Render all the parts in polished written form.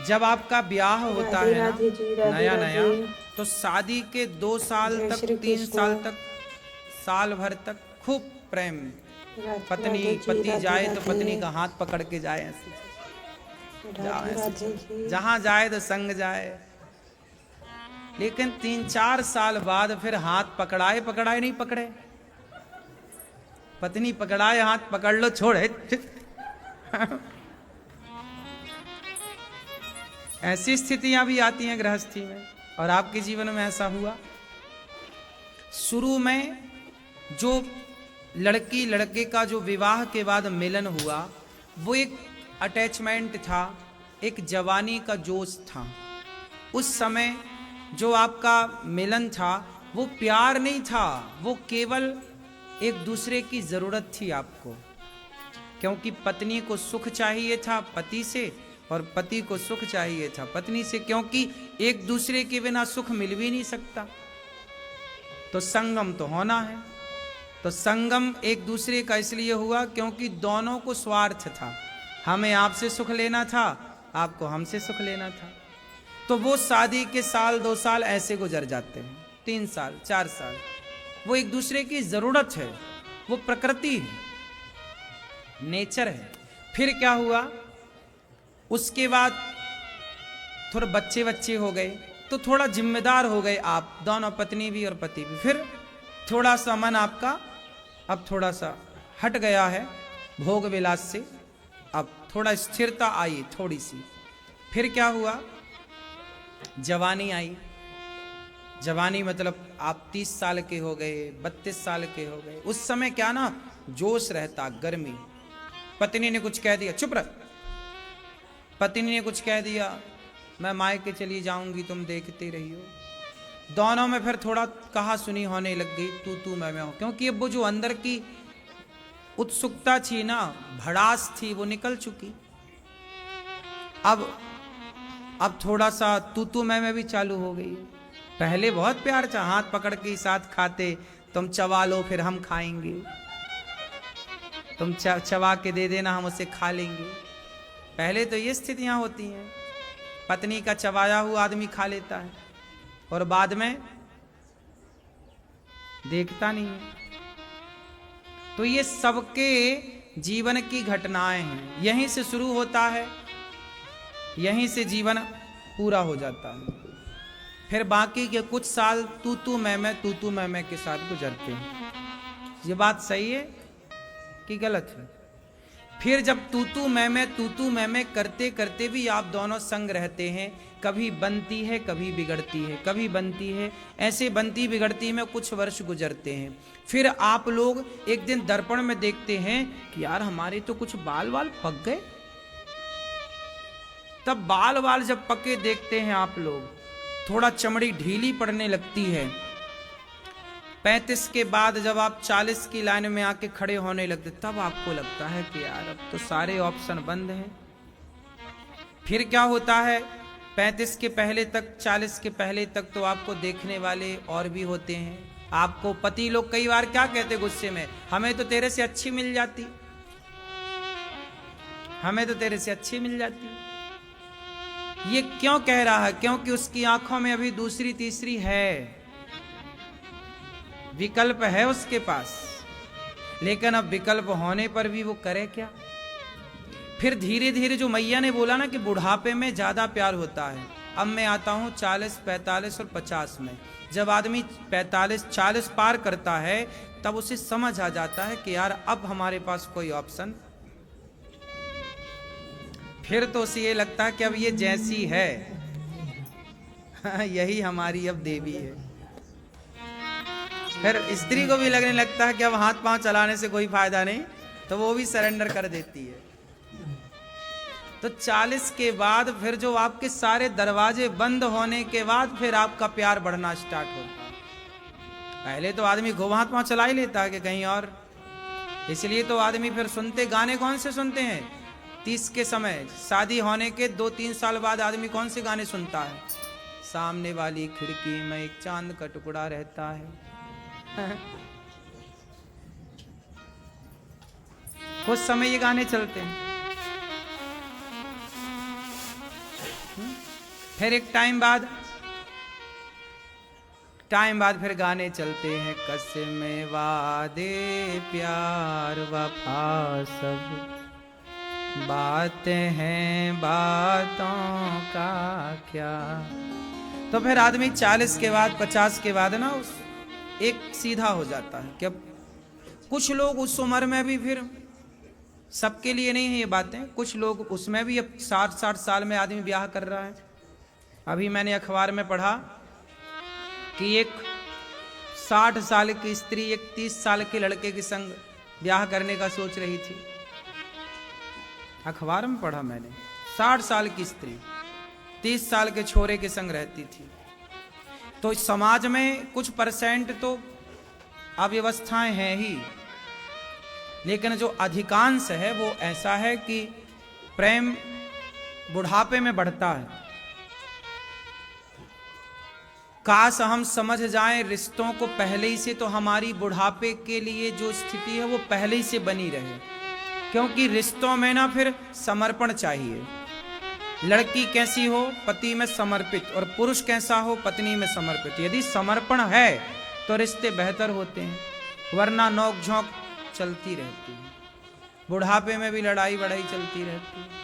जब आपका ब्याह होता राधे है ना राधे जी, राधे नया नया, राधे। तो शादी के 2 साल जय तक, श्री 3 साल कृष्ण। तक, साल भर तक खूब प्रेम। राधे पत्नी राधे जी, पति राधे जाए तो पत्नी राधे। का हाथ पकड़ के जाए, ऐसे जाओ, राधे ऐसे राधे चलो, जी। जहां जाए तो संग जाए। लेकिन 3-4 साल बाद फिर हाथ पकड़ाए पकड़ाए नहीं पकड़े, पत्नी पकड़ाए हाथ पकड़ लो छोड़े। ऐसी स्थितियां भी आती हैं गृहस्थी में, और आपके जीवन में ऐसा हुआ? शुरू में जो लड़की लड़के का जो विवाह के बाद मिलन हुआ, वो एक अटैचमेंट था, एक जवानी का जोश था। उस समय जो आपका मिलन था वो प्यार नहीं था, वो केवल एक दूसरे की जरूरत थी आपको, क्योंकि पत्नी को सुख चाहिए था पति से, और पति को सुख चाहिए था पत्नी से, क्योंकि एक दूसरे के बिना सुख मिल भी नहीं सकता। तो संगम तो होना है। तो संगम एक दूसरे का इसलिए हुआ क्योंकि दोनों को स्वार्थ था, हमें आपसे सुख लेना था, आपको हमसे सुख लेना था। तो वो शादी के साल 2 साल ऐसे गुजर जाते हैं, 3 साल 4 साल, वो एक दूसरे की जरूरत है, वो प्रकृति है, नेचर है। फिर क्या हुआ? उसके बाद थोड़े बच्चे बच्चे हो गए, तो थोड़ा जिम्मेदार हो गए आप दोनों, पत्नी भी और पति भी। फिर थोड़ा सा मन आपका अब थोड़ा सा हट गया है भोग विलास से, अब थोड़ा स्थिरता आई थोड़ी सी। फिर क्या हुआ? जवानी आई। जवानी मतलब आप 30 साल के हो गए, 32 साल के हो गए। उस समय क्या ना, जोश रहता, गर्मी। पत्नी ने कुछ कह दिया, चुप रह। पत्नी ने कुछ कह दिया, मैं मायके चली जाऊंगी, तुम देखते रही हो। दोनों में फिर थोड़ा कहा सुनी होने लग गई, तू मैं हो, क्योंकि अब वो जो अंदर की उत्सुकता थी ना, भड़ास थी, वो निकल चुकी। अब थोड़ा सा तू मैं भी चालू हो गई। पहले बहुत प्यार था, हाथ पकड़ के साथ खाते, तुम चबा लो फिर हम खाएंगे, तुम चबा के दे देना हम उसे खा लेंगे। पहले तो ये स्थितियां होती हैं, पत्नी का चबाया हुआ आदमी खा लेता है और बाद में देखता नहीं है। तो ये सबके जीवन की घटनाएं हैं, यहीं से शुरू होता है, यहीं से जीवन पूरा हो जाता है। फिर बाकी के कुछ साल तू मैं के साथ गुजरते हैं। ये बात सही है कि गलत है? फिर जब तू मैं करते करते भी आप दोनों संग रहते हैं, कभी बनती है कभी बिगड़ती है, कभी बनती है, ऐसे बनती बिगड़ती में कुछ वर्ष गुजरते हैं। फिर आप लोग एक दिन दर्पण में देखते हैं कि यार हमारे तो कुछ बाल वाल पक गए। तब बाल वाल जब पके देखते हैं आप लोग, थोड़ा चमड़ी ढीली पड़ने लगती है। 35 के बाद जब आप 40 की लाइन में आके खड़े होने लगते, तब आपको लगता है कि यार अब तो सारे ऑप्शन बंद हैं। फिर क्या होता है? 35 के पहले तक, 40 के पहले तक तो आपको देखने वाले और भी होते हैं। आपको पति लोग कई बार क्या कहते गुस्से में, हमें तो तेरे से अच्छी मिल जाती, हमें तो तेरे से अच्छी मिल जाती। ये क्यों कह रहा है? क्योंकि उसकी आंखों में अभी दूसरी तीसरी है, विकल्प है उसके पास। लेकिन अब विकल्प होने पर भी वो करे क्या? फिर धीरे धीरे जो मैया ने बोला ना कि बुढ़ापे में ज्यादा प्यार होता है, अब मैं आता हूं 40, 45 और 50 में। जब आदमी 45, 40 पार करता है, तब उसे समझ आ जाता है कि यार अब हमारे पास कोई ऑप्शन। फिर तो उसे ये लगता है कि अब ये जैसी है यही हमारी अब देवी है। फिर स्त्री को भी लगने लगता है कि अब हाथ पांव चलाने से कोई फायदा नहीं, तो वो भी सरेंडर कर देती है। तो 40 के बाद फिर जो आपके सारे दरवाजे बंद होने के बाद फिर आपका प्यार बढ़ना स्टार्ट होता है। पहले तो आदमी खूब हाथ पांव चला ही लेता है कि कहीं और, इसलिए तो आदमी फिर सुनते गाने कौन से सुनते हैं? 30 के समय, शादी होने के 2-3 साल बाद आदमी कौन से गाने सुनता है? सामने वाली खिड़की में एक चांद का टुकड़ा रहता है। कुछ समय ये गाने चलते हैं। फिर एक टाइम बाद फिर गाने चलते हैं, कसमें वादे प्यार वफा सब बातें हैं बातों का क्या। तो फिर आदमी 40 के बाद 50 के बाद ना उस एक सीधा हो जाता है कि अब कुछ लोग उस उम्र में भी, फिर सबके लिए नहीं है ये बातें, कुछ लोग उसमें भी अब 60 साल में आदमी ब्याह कर रहा है। अभी मैंने अखबार में पढ़ा कि एक 60 साल की स्त्री एक 30 साल के लड़के के संग ब्याह करने का सोच रही थी। अखबार में पढ़ा मैंने, 60 साल की स्त्री 30 साल के छोरे के संग रहती थी। तो समाज में कुछ % तो अव्यवस्थाएं हैं ही, लेकिन जो अधिकांश है वो ऐसा है कि प्रेम बुढ़ापे में बढ़ता है। काश हम समझ जाएं रिश्तों को पहले ही से, तो हमारी बुढ़ापे के लिए जो स्थिति है वो पहले ही से बनी रहे। क्योंकि रिश्तों में ना फिर समर्पण चाहिए। लड़की कैसी हो, पति में समर्पित, और पुरुष कैसा हो, पत्नी में समर्पित। यदि समर्पण है तो रिश्ते बेहतर होते हैं, वरना नोक झोंक चलती रहती है। बुढ़ापे में भी लड़ाई वड़ाई चलती रहती है।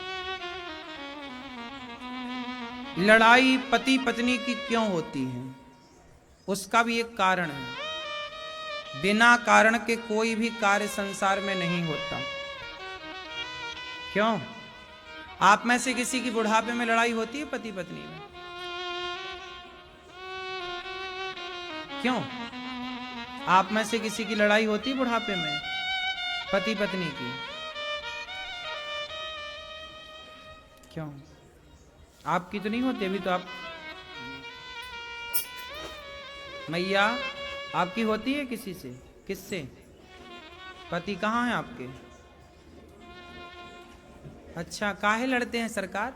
लड़ाई पति पत्नी की क्यों होती है, उसका भी एक कारण है। बिना कारण के कोई भी कार्य संसार में नहीं होता। क्यों? आप में से किसी की बुढ़ापे में लड़ाई होती है पति पत्नी में? क्यों? आप में से किसी की लड़ाई होती है बुढ़ापे में पति पत्नी की? क्यों? आपकी तो नहीं होती? अभी तो आप, मैया आपकी होती है किसी से? किससे? पति कहाँ है आपके? अच्छा, काहे लड़ते हैं सरकार?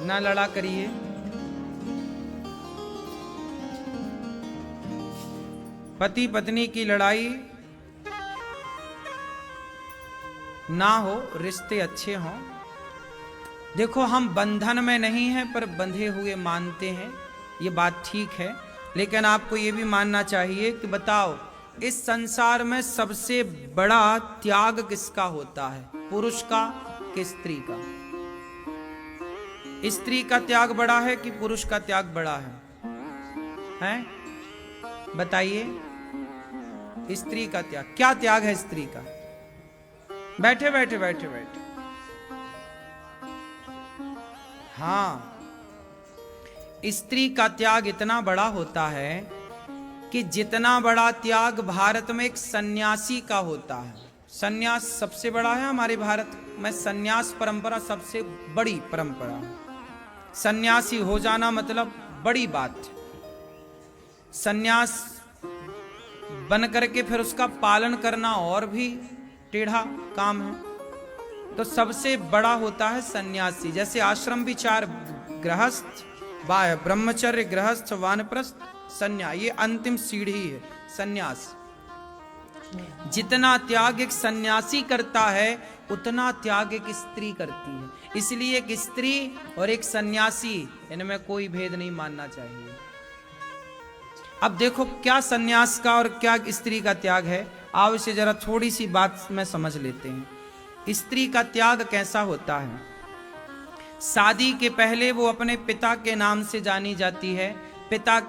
ना लड़ा करिए। पति पत्नी की लड़ाई ना हो, रिश्ते अच्छे हों। देखो, हम बंधन में नहीं हैं पर बंधे हुए मानते हैं, ये बात ठीक है। लेकिन आपको ये भी मानना चाहिए कि बताओ, इस संसार में सबसे बड़ा त्याग किसका होता है? पुरुष का कि स्त्री का? स्त्री का त्याग बड़ा है कि पुरुष का त्याग बड़ा है? हैं? बताइए। स्त्री का त्याग, क्या त्याग है स्त्री का? बैठे बैठे बैठे बैठे। हाँ, स्त्री का त्याग इतना बड़ा होता है कि जितना बड़ा त्याग भारत में एक सन्यासी का होता है। सन्यास सबसे बड़ा है हमारे भारत में। सन्यास परंपरा सबसे बड़ी परंपरा है। सन्यासी हो जाना मतलब बड़ी बात। सन्यास बन करके फिर उसका पालन करना और भी टेढ़ा काम है। तो सबसे बड़ा होता है सन्यासी। जैसे आश्रम भी 4, गृहस्थ, ब्रह्मचर्य, गृहस्थ, वानप्रस्थ, संन्यास, ये अंतिम सीढ़ी है सन्यास। जितना त्याग एक सन्यासी करता है उतना त्याग एक स्त्री करती है। इसलिए एक स्त्री और एक सन्यासी, इनमें कोई भेद नहीं मानना चाहिए। अब देखो, क्या सन्यास का और क्या स्त्री का त्याग है, आओ इसे जरा थोड़ी सी बात में समझ लेते हैं। स्त्री का त्याग कैसा होता है? शादी के पहले वो अपने पिता के नाम से जानी जाती है। पिता